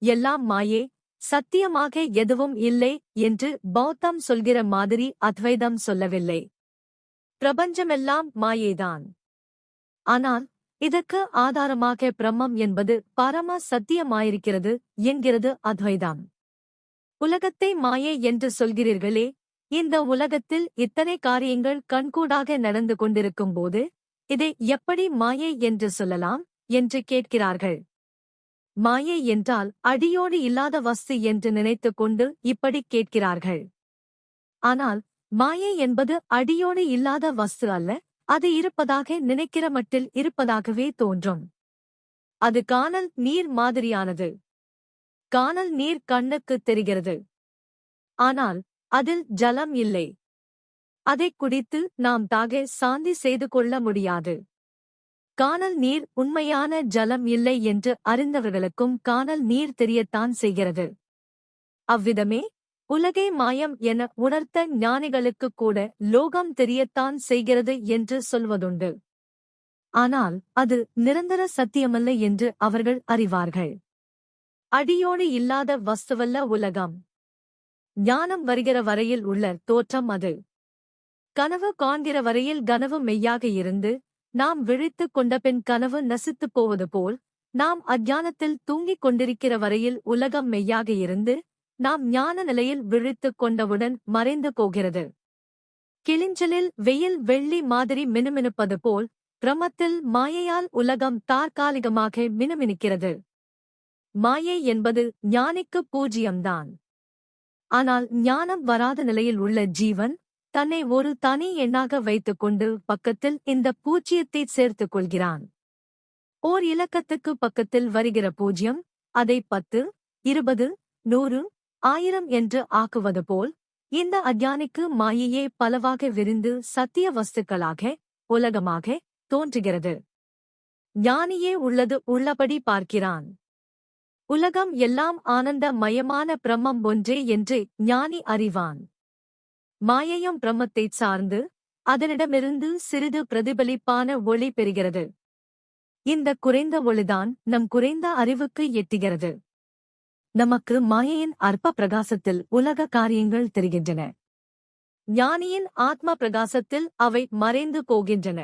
எல்லாம் மாயே, சத்தியமாக எதுவும் இல்லை என்று பௌத்தம் சொல்கிற மாதிரி அத்வைதம் சொல்லவில்லை. பிரபஞ்சமெல்லாம் மாயேதான். ஆனால் இதற்கு ஆதாரமாக பிரம்மம் என்பது பரம சத்தியமாயிருக்கிறது என்கிறது அத்வைதம். உலகத்தை மாயை என்று சொல்கிறீர்களே, இந்த உலகத்தில் இத்தனை காரியங்கள் கண்கூடாக நடந்து கொண்டிருக்கும்போது இதை எப்படி மாயை என்று சொல்லலாம் என்று கேட்கிறார்கள். மாயை என்றால் அடியோடு இல்லாத வஸ்து என்று நினைத்துக் கொண்டு இப்படி கேட்கிறார்கள். ஆனால் மாயை என்பது அடியோடு இல்லாத வஸ்து அல்ல, அது இருப்பதாக நினைக்கிற மட்டில் இருப்பதாகவே தோன்றும். அது கானல் நீர் மாதிரியானது. கானல் நீர் கண்ணுக்குத் தெரிகிறது. ஆனால் அதில் ஜலம் இல்லை. அதைக் குடித்து நாம் தாக சாந்தி செய்து கொள்ள முடியாது. கானல் நீர் உண்மையான ஜலம் இல்லை என்று அறிந்தவர்களுக்கும் கானல் நீர் தெரியத்தான் செய்கிறது. அவ்விதமே உலகே மாயம் என உணர்த்த ஞானிகளுக்குக் கூட லோகம் தெரியத்தான் செய்கிறது என்று சொல்வதுண்டு. ஆனால் அது நிரந்தர சத்தியமல்ல என்று அவர்கள் அறிவார்கள். அடியோடு இல்லாத வஸ்துவல்ல உலகம். ஞானம் வருகிற வரையில் உள்ள தோற்றம் அது. கனவு காண்கிற வரையில் கனவு மெய்யாக இருந்து நாம் விழித்துக் கொண்டபின் கனவு நசித்துப் போவது போல், நாம் அஞ்ஞானத்தில் தூங்கிக் கொண்டிருக்கிற வரையில் உலகம் மெய்யாக இருந்து நாம் ஞான நிலையில் விழித்துக் கொண்டவுடன் மறைந்து போகிறது. கிளிஞ்சலில் வெயில் வெள்ளி மாதிரி மினுமினுப்பது போல் பிரமத்தில் மாயையால் உலகம் தற்காலிகமாக மினுமினுக்கிறது. மாயை என்பது ஞானிக்கு பூஜ்யம்தான். ஆனால் ஞானம் வராத நிலையில் உள்ள ஜீவன் தன்னை ஒரு தனி எண்ணாக வைத்துக்கொண்டு பக்கத்தில் இந்த பூஜ்யத்தைச் சேர்த்துக் கொள்கிறான். ஓர் இலக்கத்துக்கு பக்கத்தில் வருகிற பூஜ்யம் அதை 10, 20, 100, 1000 என்று ஆக்குவது போல் இந்த அஞ்ஞானிக்கு மாயையே பலவாக விரிந்து சத்திய வஸ்துக்களாக உலகமாக தோன்றுகிறது. ஞானியே உள்ளது உள்ளபடி பார்க்கிறான். உலகம் எல்லாம் ஆனந்த மயமான பிரம்மம் ஒன்றே என்று ஞானி அறிவான். மாயையும் பிரம்மத்தைச் சார்ந்து அதனிடமிருந்து சிறிது பிரதிபலிப்பான ஒளி பெறுகிறது. இந்த குறைந்த ஒளிதான் நம் குறைந்த அறிவுக்கு எட்டுகிறது. நமக்கு மாயையின் அற்ப பிரகாசத்தில் உலக காரியங்கள் தெரிகின்றன. ஞானியின் ஆத்ம பிரகாசத்தில் அவை மறைந்து போகின்றன.